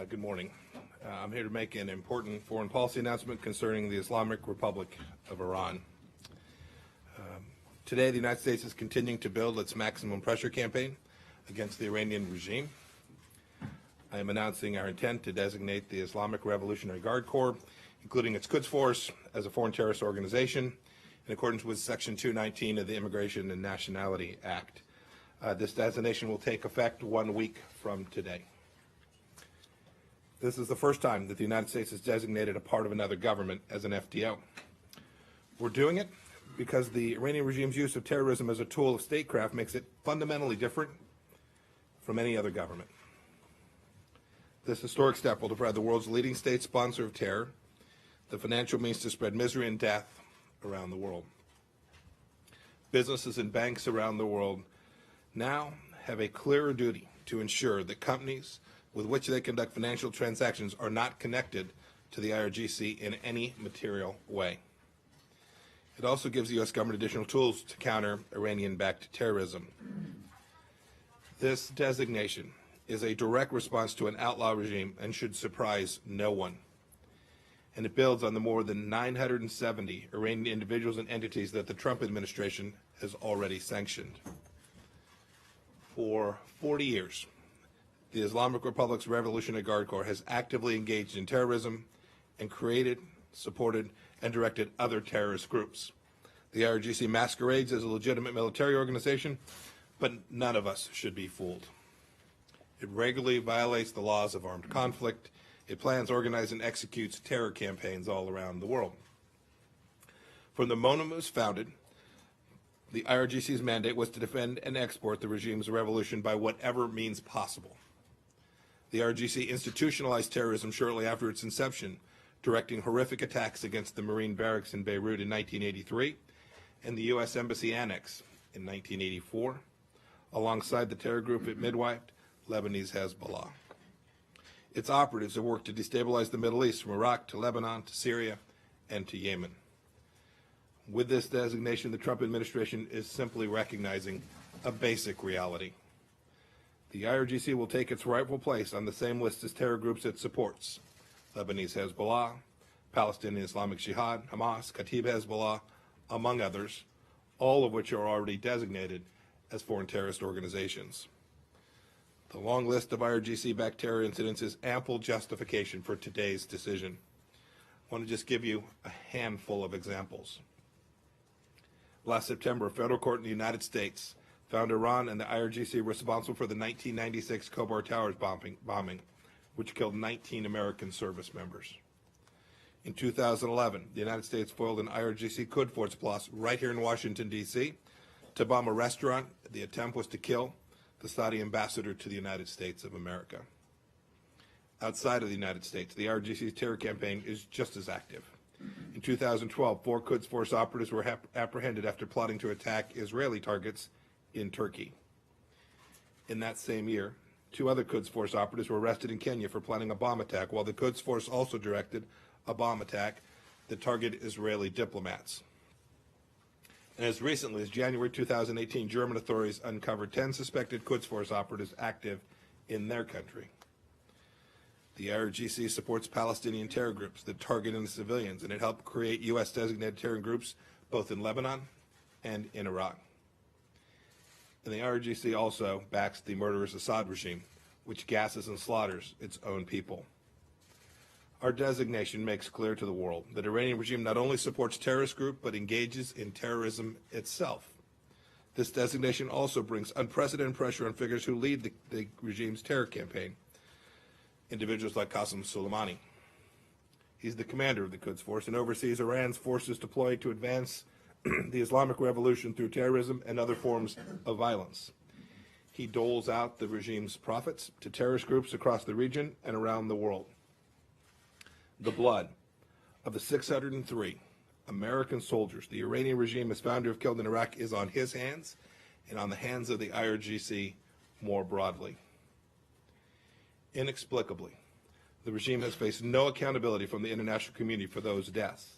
Good morning. I'm here to make an important foreign policy announcement concerning the Islamic Republic of Iran. Today, the United States is continuing to build its maximum pressure campaign against the Iranian regime. I am announcing our intent to designate the Islamic Revolutionary Guard Corps, including its Quds Force, as a foreign terrorist organization in accordance with Section 219 of the Immigration and Nationality Act. This designation will take effect 1 week from today. This is the first time that the United States has designated a part of another government as an FTO. We're doing it because the Iranian regime's use of terrorism as a tool of statecraft makes it fundamentally different from any other government. This historic step will deprive the world's leading state sponsor of terror the financial means to spread misery and death around the world. Businesses and banks around the world now have a clearer duty to ensure that companies with which they conduct financial transactions are not connected to the IRGC in any material way. It also gives the U.S. government additional tools to counter Iranian-backed terrorism. This designation is a direct response to an outlaw regime and should surprise no one. And it builds on the more than 970 Iranian individuals and entities that the Trump administration has already sanctioned. For 40 years, the Islamic Republic's Revolutionary Guard Corps has actively engaged in terrorism and created, supported, and directed other terrorist groups. The IRGC masquerades as a legitimate military organization, but none of us should be fooled. It regularly violates the laws of armed conflict. It plans, organizes, and executes terror campaigns all around the world. From the moment it was founded, the IRGC's mandate was to defend and export the regime's revolution by whatever means possible. The IRGC institutionalized terrorism shortly after its inception, directing horrific attacks against the Marine barracks in Beirut in 1983 and the U.S. Embassy Annex in 1984, alongside the terror group it midwifed, Lebanese Hezbollah. Its operatives have worked to destabilize the Middle East from Iraq to Lebanon to Syria and to Yemen. With this designation, the Trump administration is simply recognizing a basic reality. The IRGC will take its rightful place on the same list as terror groups it supports: Lebanese Hezbollah, Palestinian Islamic Jihad, Hamas, Kataib Hezbollah, among others, all of which are already designated as foreign terrorist organizations. The long list of IRGC-backed terror incidents is ample justification for today's decision. I want to just give you a handful of examples. Last September, a federal court in the United States found Iran and the IRGC responsible for the 1996 Khobar Towers bombing, which killed 19 American service members. In 2011, the United States foiled an IRGC Quds Force plus right here in Washington, D.C. to bomb a restaurant. The attempt was to kill the Saudi ambassador to the United States of America. Outside of the United States, the IRGC's terror campaign is just as active. In 2012, 4 Quds Force operatives were apprehended after plotting to attack Israeli targets in Turkey. In that same year, 2 other Quds Force operatives were arrested in Kenya for planning a bomb attack, while the Quds Force also directed a bomb attack that targeted Israeli diplomats. And as recently as January 2018, German authorities uncovered 10 suspected Quds Force operatives active in their country. The IRGC supports Palestinian terror groups that target innocent civilians, and it helped create U.S.-designated terror groups both in Lebanon and in Iraq. And the IRGC also backs the murderous Assad regime, which gasses and slaughters its own people. Our designation makes clear to the world that the Iranian regime not only supports terrorist groups, but engages in terrorism itself. This designation also brings unprecedented pressure on figures who lead the regime's terror campaign. Individuals like Qasem Soleimani. He's the commander of the Quds Force and oversees Iran's forces deployed to advance the Islamic Revolution through terrorism and other forms of violence. He doles out the regime's profits to terrorist groups across the region and around the world. The blood of the 603 American soldiers the Iranian regime has found to have killed in Iraq is on his hands and on the hands of the IRGC more broadly. Inexplicably, the regime has faced no accountability from the international community for those deaths.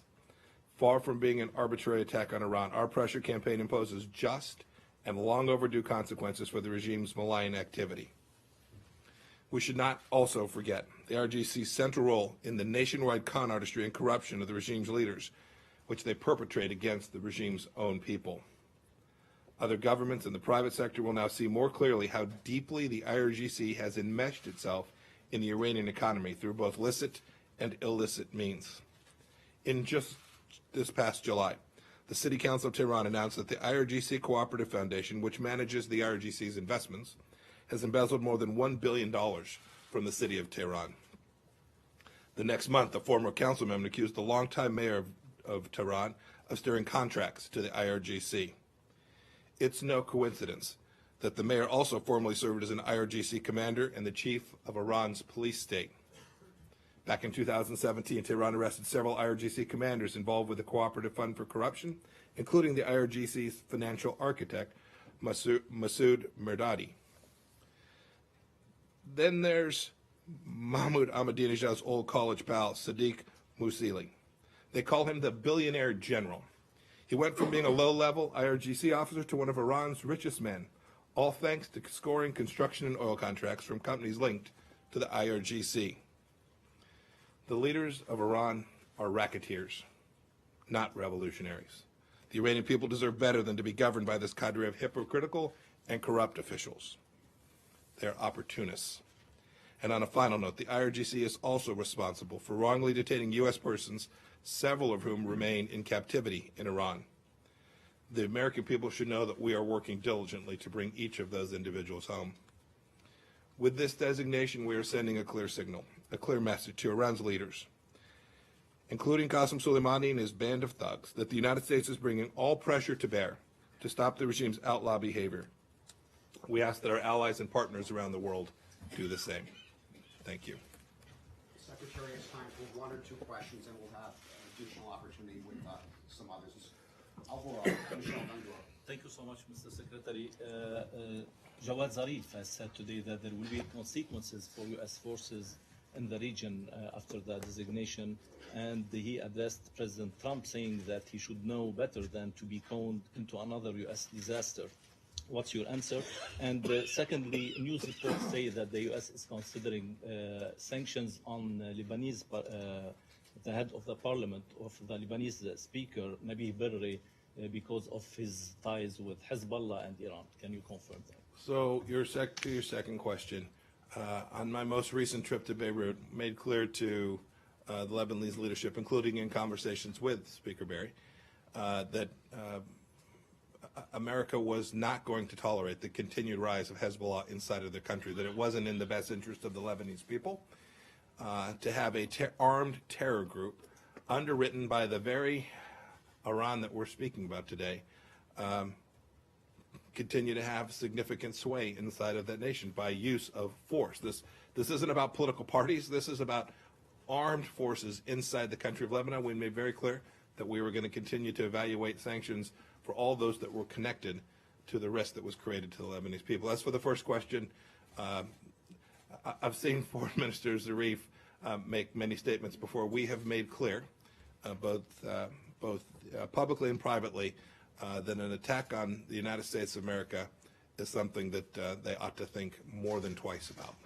Far from being an arbitrary attack on Iran, our pressure campaign imposes just and long overdue consequences for the regime's malign activity. We should not also forget the IRGC's central role in the nationwide con artistry and corruption of the regime's leaders, which they perpetrate against the regime's own people. Other governments and the private sector will now see more clearly how deeply the IRGC has enmeshed itself in the Iranian economy through both licit and illicit means. In just this past July, the City Council of Tehran announced that the IRGC Cooperative Foundation, which manages the IRGC's investments, has embezzled more than $1 billion from the city of Tehran. The next month, a former councilman accused the longtime mayor of Tehran of steering contracts to the IRGC. It's no coincidence that the mayor also formerly served as an IRGC commander and the chief of Iran's police state. Back in 2017, Tehran arrested several IRGC commanders involved with the Cooperative Fund for Corruption, including the IRGC's financial architect, Masoud Merdadi. Then there's Mahmoud Ahmadinejad's old college pal, Sadiq Musili. They call him the billionaire general. He went from being a low-level IRGC officer to one of Iran's richest men, all thanks to scoring construction and oil contracts from companies linked to the IRGC. The leaders of Iran are racketeers, not revolutionaries. The Iranian people deserve better than to be governed by this cadre of hypocritical and corrupt officials. They're opportunists. And on a final note, the IRGC is also responsible for wrongly detaining U.S. persons, several of whom remain in captivity in Iran. The American people should know that we are working diligently to bring each of those individuals home. With this designation, we are sending a clear signal, a clear message to Iran's leaders, including Qasem Soleimani and his band of thugs, that the United States is bringing all pressure to bear to stop the regime's outlaw behavior. We ask that our allies and partners around the world do the same. Thank you. Secretary has time for one or two questions, and we'll have additional opportunity with some others. Thank you so much, Mr. Secretary. Javad Zarif has said today that there will be consequences for U.S. forces in the region after the designation, and he addressed President Trump saying that he should know better than to be conned into another U.S. disaster. What's your answer? And secondly, news reports say that the U.S. is considering sanctions on Lebanese, the head of the parliament, of the Lebanese speaker, Nabi Berri, because of his ties with Hezbollah and Iran. Can you confirm that? So your second question, on my most recent trip to Beirut, made clear to the Lebanese leadership, including in conversations with Speaker Berri, that America was not going to tolerate the continued rise of Hezbollah inside of the country, that it wasn't in the best interest of the Lebanese people to have a armed terror group underwritten by the very Iran that we're speaking about today continue to have significant sway inside of that nation by use of force. This isn't about political parties. This is about armed forces inside the country of Lebanon. We made very clear that we were going to continue to evaluate sanctions for all those that were connected to the risk that was created to the Lebanese people. As for the first question, I've seen Foreign Minister Zarif make many statements before. We have made clear, both publicly and privately, that an attack on the United States of America is something that they ought to think more than twice about.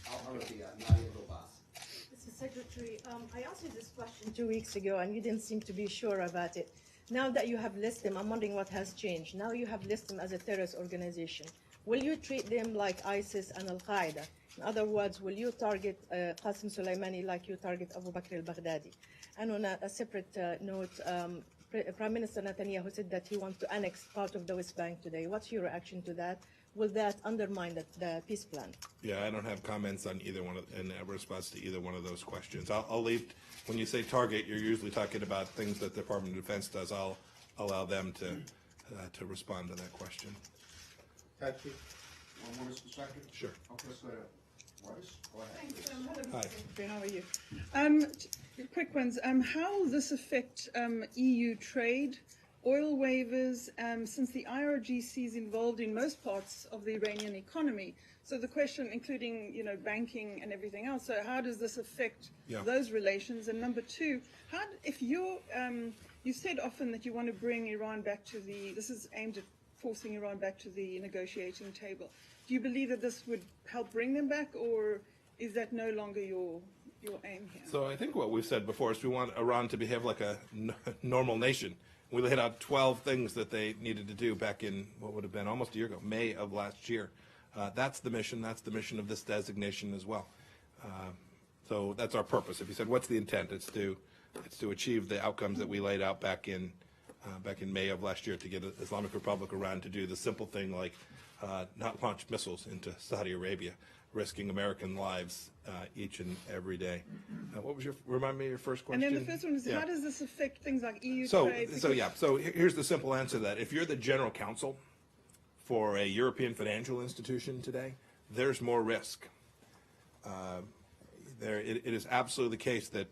Mr. Secretary, I asked you this question 2 weeks ago, and you didn't seem to be sure about it. Now that you have listed them, I'm wondering what has changed. Now you have listed them as a terrorist organization. Will you treat them like ISIS and Al-Qaeda? In other words, will you target Qasem Soleimani like you target Abu Bakr al-Baghdadi? And on a separate note, Prime Minister Netanyahu said that he wants to annex part of the West Bank today. What's your reaction to that? Will that undermine the peace plan? Yeah, I don't have comments on either one in response to either one of those questions. I'll leave. When you say target, you're usually talking about things that the Department of Defense does. I'll allow them to respond to that question. Thank you. One more, Mr. Secretary? Sure. Okay, let's go to Morris. Go ahead. Thanks. How are you? Quick ones. How will this affect EU trade, oil waivers, since the IRGC is involved in most parts of the Iranian economy? So the question, including banking and everything else. So how does this affect those relations? And number two, if you said often that you want to bring Iran back to this is aimed at forcing Iran back to the negotiating table. Do you believe that this would help bring them back, or is that no longer your aim here? So I think what we've said before is we want Iran to behave like a normal nation. We laid out 12 things that they needed to do back in what would have been almost a year ago, May of last year. That's the mission. That's the mission of this designation as well. So that's our purpose. If you said, what's the intent? It's to achieve the outcomes that we laid out back in May of last year, to get the Islamic Republic Iran to do the simple thing like not launch missiles into Saudi Arabia, risking American lives each and every day. What was remind me of your first question? And then the first one is, how does this affect things like EU So trade? So here's the simple answer to that. If you're the general counsel for a European financial institution today, there's more risk. It is absolutely the case that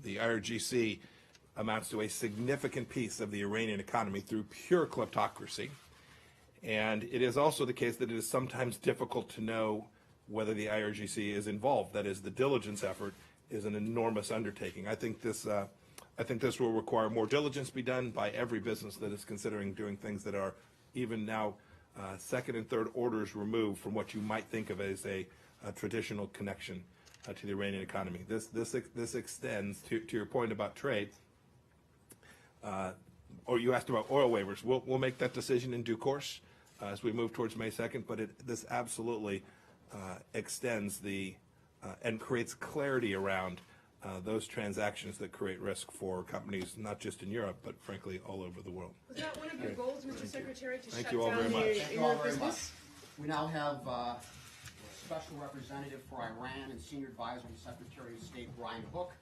the IRGC amounts to a significant piece of the Iranian economy through pure kleptocracy. And it is also the case that it is sometimes difficult to know whether the IRGC is involved. That is, the diligence effort is an enormous undertaking. I think this will require more diligence be done by every business that is considering doing things that are even now second and third orders removed from what you might think of as a traditional connection to the Iranian economy. This extends to your point about trade, or you asked about oil waivers. We'll make that decision in due course as we move towards May 2nd, but this absolutely extends and creates clarity around those transactions that create risk for companies, not just in Europe, but frankly all over the world. Was that one of your goals, Mr. Secretary, to Thank shut you all down very much. Thank you all your very much. business? We now have Special Representative for Iran and Senior Advisor to Secretary of State Brian Hook,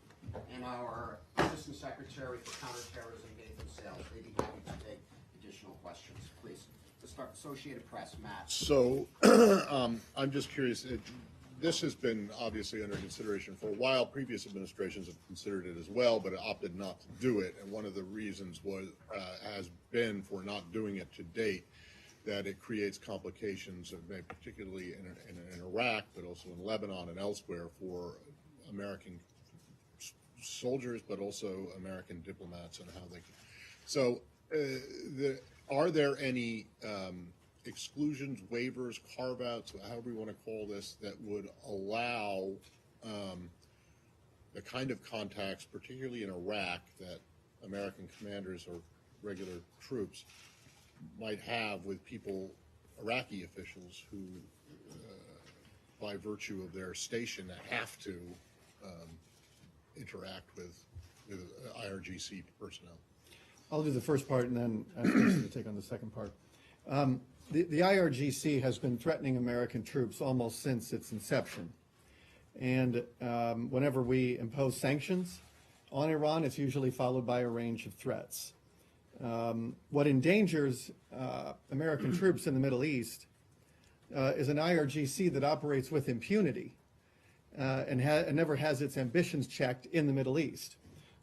and our Assistant Secretary for Counterterrorism, Nathan Sales. They'd be happy to take additional questions. Please. The Associated Press, Matt. So I'm just curious. This has been obviously under consideration for a while. Previous administrations have considered it as well, but opted not to do it. And one of the reasons has been for not doing it to date that it creates complications, particularly in Iraq, but also in Lebanon and elsewhere for American soldiers, but also American diplomats and how they can. So are there any exclusions, waivers, carve-outs, however you want to call this, that would allow the kind of contacts, particularly in Iraq, that American commanders or regular troops might have with people, Iraqi officials, who, by virtue of their station, have to interact with IRGC personnel? I'll do the first part and then ask Chris to take on the second part. The IRGC has been threatening American troops almost since its inception. And whenever we impose sanctions on Iran, it's usually followed by a range of threats. What endangers American troops in the Middle East is an IRGC that operates with impunity and never has its ambitions checked in the Middle East.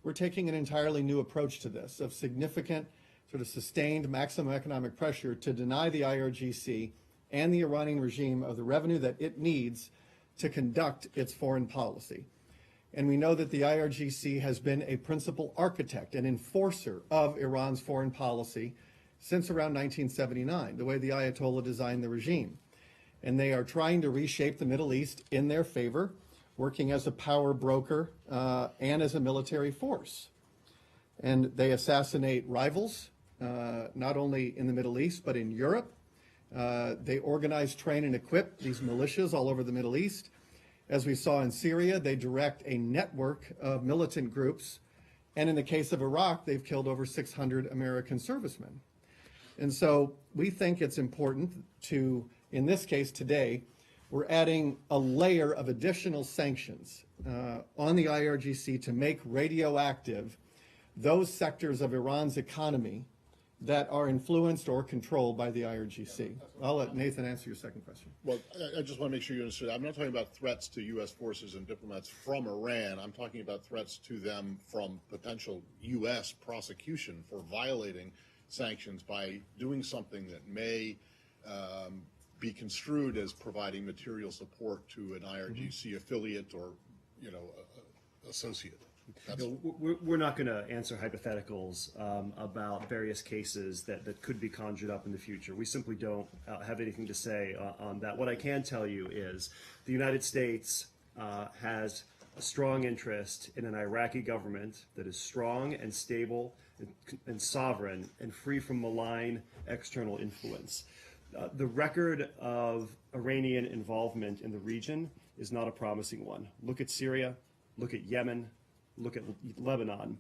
We're taking an entirely new approach to this, of significant, sort of sustained maximum economic pressure to deny the IRGC and the Iranian regime of the revenue that it needs to conduct its foreign policy. And we know that the IRGC has been a principal architect and enforcer of Iran's foreign policy since around 1979, the way the Ayatollah designed the regime. And they are trying to reshape the Middle East in their favor, working as a power broker and as a military force. And they assassinate rivals, not only in the Middle East, but in Europe. They organize, train, and equip these militias all over the Middle East. As we saw in Syria, they direct a network of militant groups. And in the case of Iraq, they've killed over 600 American servicemen. And so we think it's important to, in this case today, we're adding a layer of additional sanctions on the IRGC to make radioactive those sectors of Iran's economy that are influenced or controlled by the IRGC. I'll let Nathan answer your second question. Well, I just want to make sure you understand. I'm not talking about threats to U.S. forces and diplomats from Iran. I'm talking about threats to them from potential U.S. prosecution for violating sanctions by doing something that may be construed as providing material support to an IRGC affiliate or, associate. We're not going to answer hypotheticals about various cases that could be conjured up in the future. We simply don't have anything to say on that. What I can tell you is the United States has a strong interest in an Iraqi government that is strong and stable and sovereign and free from malign external influence. The record of Iranian involvement in the region is not a promising one. Look at Syria, look at Yemen, look at Lebanon.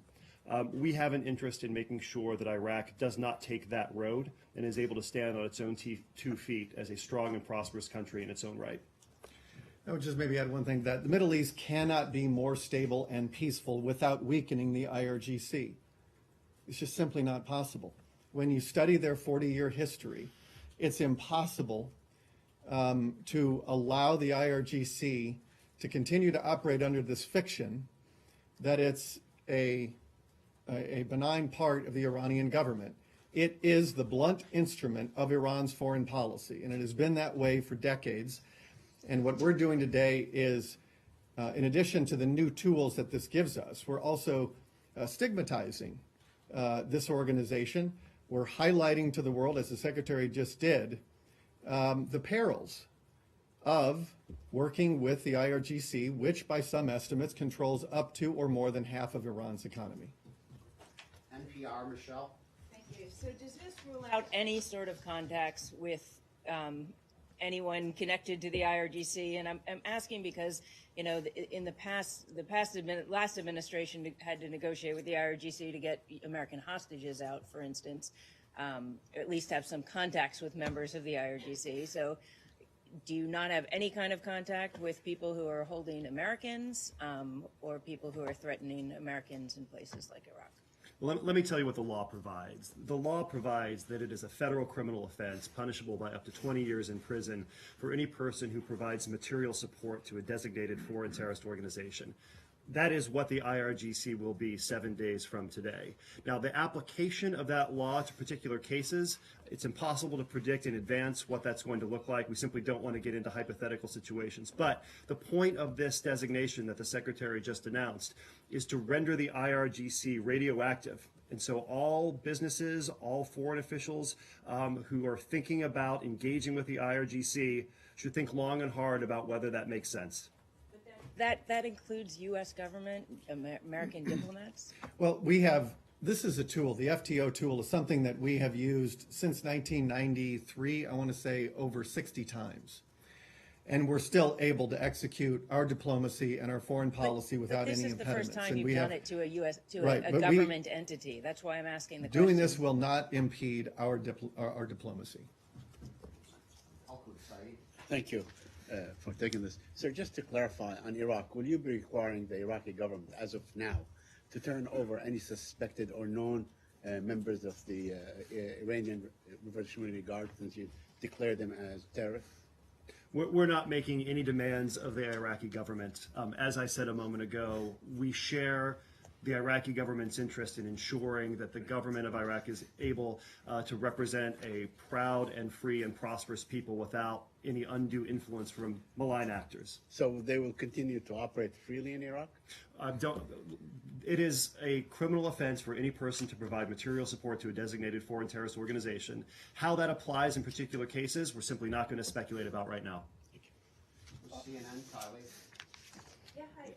We have an interest in making sure that Iraq does not take that road and is able to stand on its own 2 feet as a strong and prosperous country in its own right. I would just maybe add one thing, that the Middle East cannot be more stable and peaceful without weakening the IRGC. It's just simply not possible. When you study their 40-year history, it's impossible to allow the IRGC to continue to operate under this fiction that it's a benign part of the Iranian government. It is the blunt instrument of Iran's foreign policy, and it has been that way for decades. And what we're doing today is, in addition to the new tools that this gives us, we're also stigmatizing this organization. We're highlighting to the world, as the Secretary just did, the perils of working with the IRGC, which by some estimates controls up to or more than half of Iran's economy. NPR, Michelle. Thank you. So does this rule out any sort of contacts with anyone connected to the IRGC? And I'm asking because, you know, in the last administration had to negotiate with the IRGC to get American hostages out, for instance, at least have some contacts with members of the IRGC. So do you not have any kind of contact with people who are holding Americans or people who are threatening Americans in places like Iraq? Well, let me tell you what the law provides. The law provides that it is a federal criminal offense punishable by up to 20 years in prison for any person who provides material support to a designated foreign terrorist organization. That is what the IRGC will be 7 days from today. Now, the application of that law to particular cases, it's impossible to predict in advance what that's going to look like. We simply don't want to get into hypothetical situations. But the point of this designation that the Secretary just announced is to render the IRGC radioactive. And so all businesses, all foreign officials who are thinking about engaging with the IRGC should think long and hard about whether that makes sense. That includes U.S. government, American diplomats? Well, this is a tool. The FTO tool is something that we have used since 1993, I want to say over 60 times. And we're still able to execute our diplomacy and our foreign policy without any impediments. This is the first time you've done it to a government entity. That's why I'm asking the question. Doing this will not impede our diplomacy. Thank you for taking this. Sir, just to clarify on Iraq, will you be requiring the Iraqi government, as of now, to turn over any suspected or known members of the Iranian Revolutionary Guard, since you declare them as terrorists? We're not making any demands of the Iraqi government. As I said a moment ago, we share the Iraqi government's interest in ensuring that the government of Iraq is able to represent a proud and free and prosperous people without any undue influence from malign actors. So they will continue to operate freely in Iraq? It is a criminal offense for any person to provide material support to a designated foreign terrorist organization. How that applies in particular cases, we're simply not going to speculate about right now. CNN, Kylie. Yeah, hi.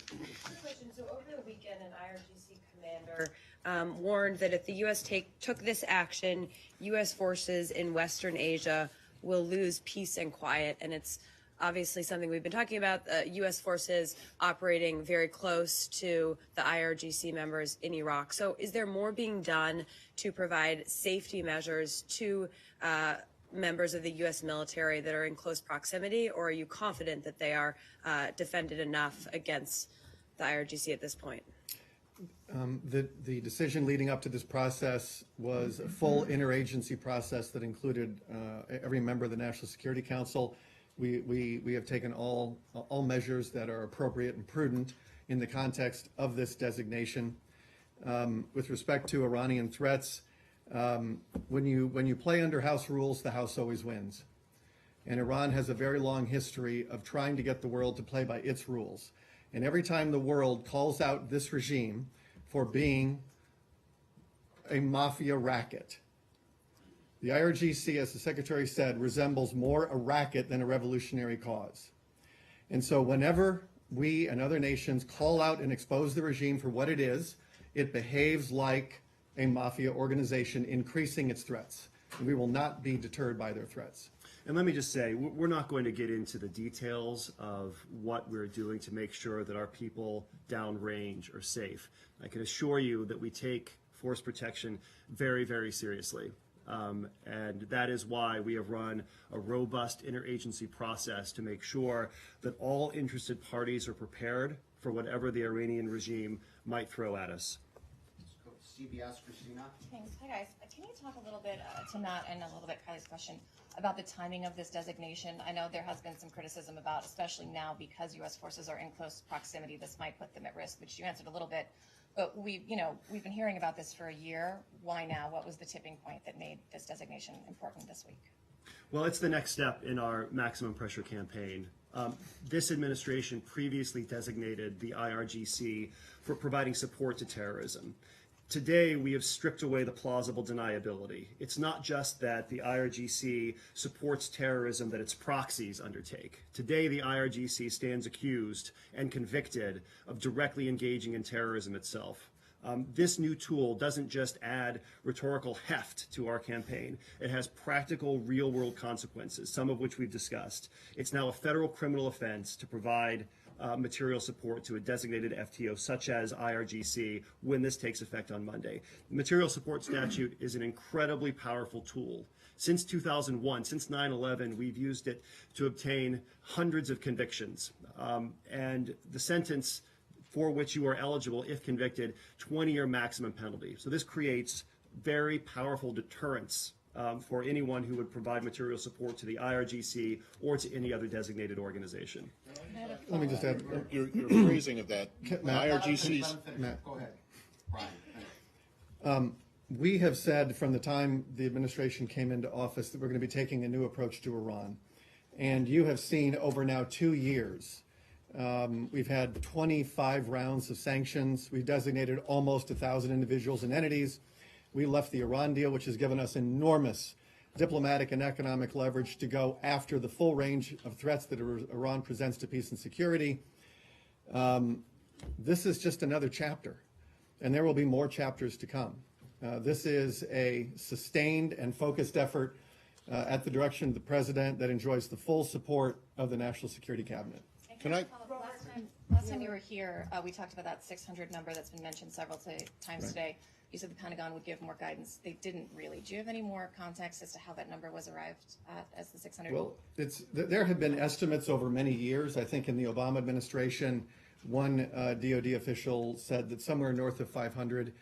Quick question. So over the weekend, an IRGC commander warned that if the U.S. took this action, U.S. forces in Western Asia will lose peace and quiet. And it's obviously something we've been talking about, U.S. forces operating very close to the IRGC members in Iraq. So is there more being done to provide safety measures to members of the U.S. military that are in close proximity, or are you confident that they are defended enough against the IRGC at this point? The decision leading up to this process was a full interagency process that included every member of the National Security Council. We have taken all measures that are appropriate and prudent in the context of this designation. With respect to Iranian threats, when you play under House rules, the House always wins. And Iran has a very long history of trying to get the world to play by its rules. And every time the world calls out this regime for being a mafia racket, the IRGC, as the Secretary said, resembles more a racket than a revolutionary cause. And so whenever we and other nations call out and expose the regime for what it is, it behaves like a mafia organization, increasing its threats. And we will not be deterred by their threats. And let me just say, we're not going to get into the details of what we're doing to make sure that our people downrange are safe. I can assure you that we take force protection very, very seriously. And that is why we have run a robust interagency process to make sure that all interested parties are prepared for whatever the Iranian regime might throw at us. Let's go to CBS, Christina. Thanks. Hi, guys. Can you talk a little bit to Matt and a little bit Kylie's question about the timing of this designation? I know there has been some criticism about, especially now because U.S. forces are in close proximity, this might put them at risk, which you answered a little bit. But we've been hearing about this for a year. Why now? What was the tipping point that made this designation important this week? Well, it's the next step in our maximum pressure campaign. This administration previously designated the IRGC for providing support to terrorism. Today, we have stripped away the plausible deniability. It's not just that the IRGC supports terrorism that its proxies undertake. Today, the IRGC stands accused and convicted of directly engaging in terrorism itself. This new tool doesn't just add rhetorical heft to our campaign. It has practical, real-world consequences, some of which we've discussed. It's now a federal criminal offense to provide material support to a designated FTO such as IRGC when this takes effect on Monday. The material support statute is an incredibly powerful tool. Since 2001, since 9/11, we've used it to obtain hundreds of convictions. And the sentence for which you are eligible, if convicted, 20-year maximum penalty. So this creates very powerful deterrence for anyone who would provide material support to the IRGC or to any other designated organization. Let me just add. Your phrasing of that, IRGC's. Matt. Go ahead, Brian. We have said from the time the administration came into office that we're going to be taking a new approach to Iran. And you have seen over now 2 years, we've had 25 rounds of sanctions. We've designated almost 1,000 individuals and entities. We left the Iran deal, which has given us enormous diplomatic and economic leverage to go after the full range of threats that Iran presents to peace and security. This is just another chapter, and there will be more chapters to come. This is a sustained and focused effort at the direction of the President that enjoys the full support of the National Security Cabinet. Can I? Last time you were here, we talked about that 600 number that's been mentioned several times today. You said the Pentagon would give more guidance. They didn't really. Do you have any more context as to how that number was arrived at as the 600? Well, there have been estimates over many years. I think in the Obama administration, one DOD official said that somewhere north of 500.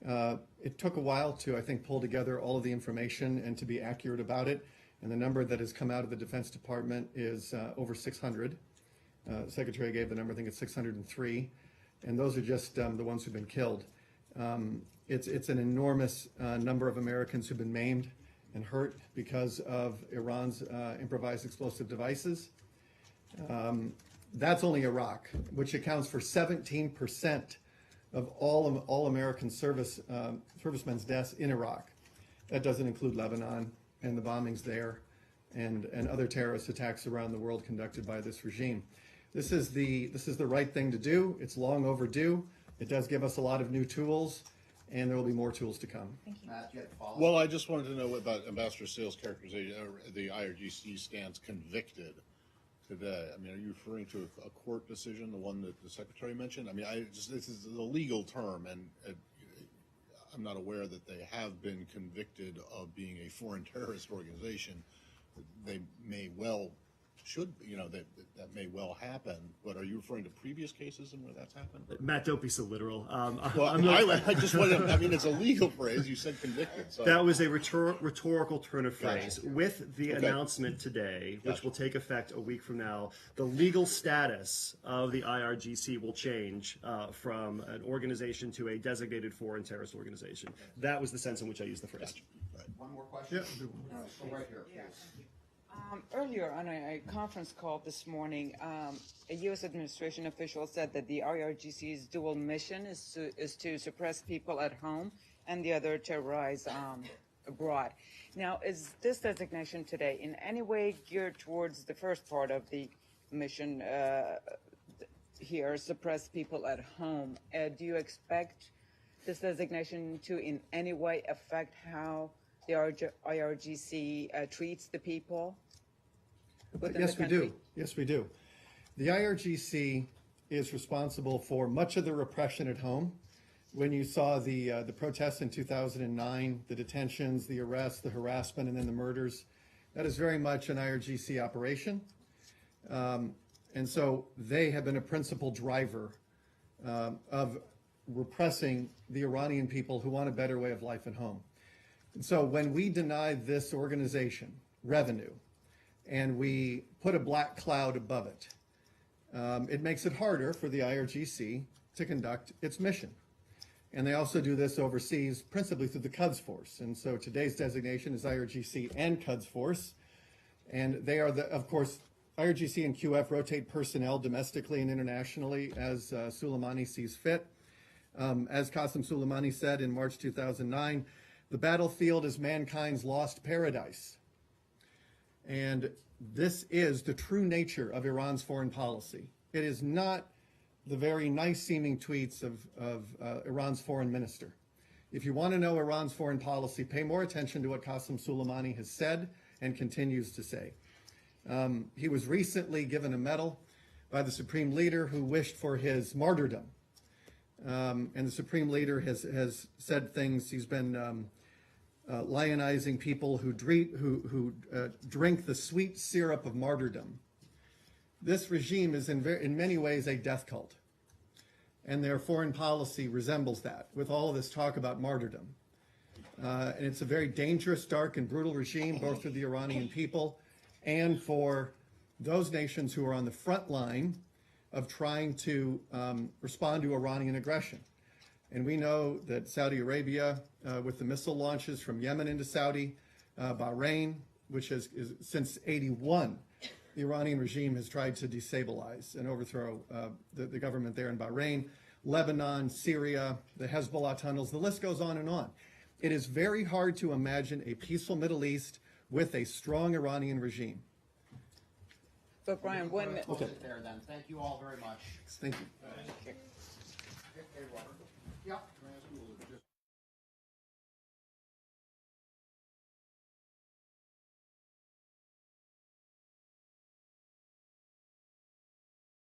It took a while to, I think, pull together all of the information and to be accurate about it. And the number that has come out of the Defense Department is over 600. The Secretary gave the number, I think it's 603. And those are just the ones who've been killed. It's an enormous number of Americans who've been maimed and hurt because of Iran's improvised explosive devices. That's only Iraq, which accounts for 17% of all American servicemen's deaths in Iraq. That doesn't include Lebanon and the bombings there and other terrorist attacks around the world conducted by this regime. This is the right thing to do. It's long overdue. It does give us a lot of new tools, and there will be more tools to come. Thank you. Matt, you had a follow-up? Well, I just wanted to know about Ambassador Sale's characterization. The IRGC stands convicted today. I mean, are you referring to a court decision, the one that the Secretary mentioned? I mean, this is a legal term, and I'm not aware that they have been convicted of being a foreign terrorist organization. They may well that may well happen, but are you referring to previous cases and where that's happened? Matt, don't be so literal. Well, I just wanted, I mean, it's a legal phrase. You said convicted. So. That was a rhetorical turn of phrase. Gotcha. With the announcement today, which will take effect a week from now, the legal status of the IRGC will change from an organization to a designated foreign terrorist organization. That was the sense in which I used the phrase. One more question? Yeah. Right here, please. Earlier on a conference call this morning, a U.S. administration official said that the IRGC's dual mission is to suppress people at home and the other terrorize abroad. Now, is this designation today in any way geared towards the first part of the mission here, suppress people at home? Do you expect this designation to in any way affect how the IRGC treats the people? Yes, we do. Yes, we do. The IRGC is responsible for much of the repression at home. When you saw the protests in 2009, the detentions, the arrests, the harassment, and then the murders, that is very much an IRGC operation. And so they have been a principal driver of repressing the Iranian people who want a better way of life at home. And so when we deny this organization revenue, and we put a black cloud above it, it makes it harder for the IRGC to conduct its mission. And they also do this overseas, principally through the Quds Force. And so today's designation is IRGC and Quds Force. And they are, of course, IRGC and QF rotate personnel domestically and internationally as Soleimani sees fit. As Qasem Soleimani said in March 2009, the battlefield is mankind's lost paradise. And this is the true nature of Iran's foreign policy. It is not the very nice-seeming tweets of Iran's foreign minister. If you want to know Iran's foreign policy, pay more attention to what Qasem Soleimani has said and continues to say. He was recently given a medal by the Supreme Leader who wished for his martyrdom. And the Supreme Leader has said things. He's been lionizing people who drink the sweet syrup of martyrdom. This regime is in many ways a death cult, and their foreign policy resembles that, with all of this talk about martyrdom. And it's a very dangerous, dark, and brutal regime, both for the Iranian people and for those nations who are on the front line of trying to respond to Iranian aggression. And we know that Saudi Arabia, with the missile launches from Yemen into Saudi, Bahrain, which is since '81, the Iranian regime has tried to destabilize and overthrow the government there in Bahrain, Lebanon, Syria, the Hezbollah tunnels, the list goes on and on. It is very hard to imagine a peaceful Middle East with a strong Iranian regime. But Brian, one minute. Okay. There then. Thank you all very much. Thank you. Okay, Robert. Yeah.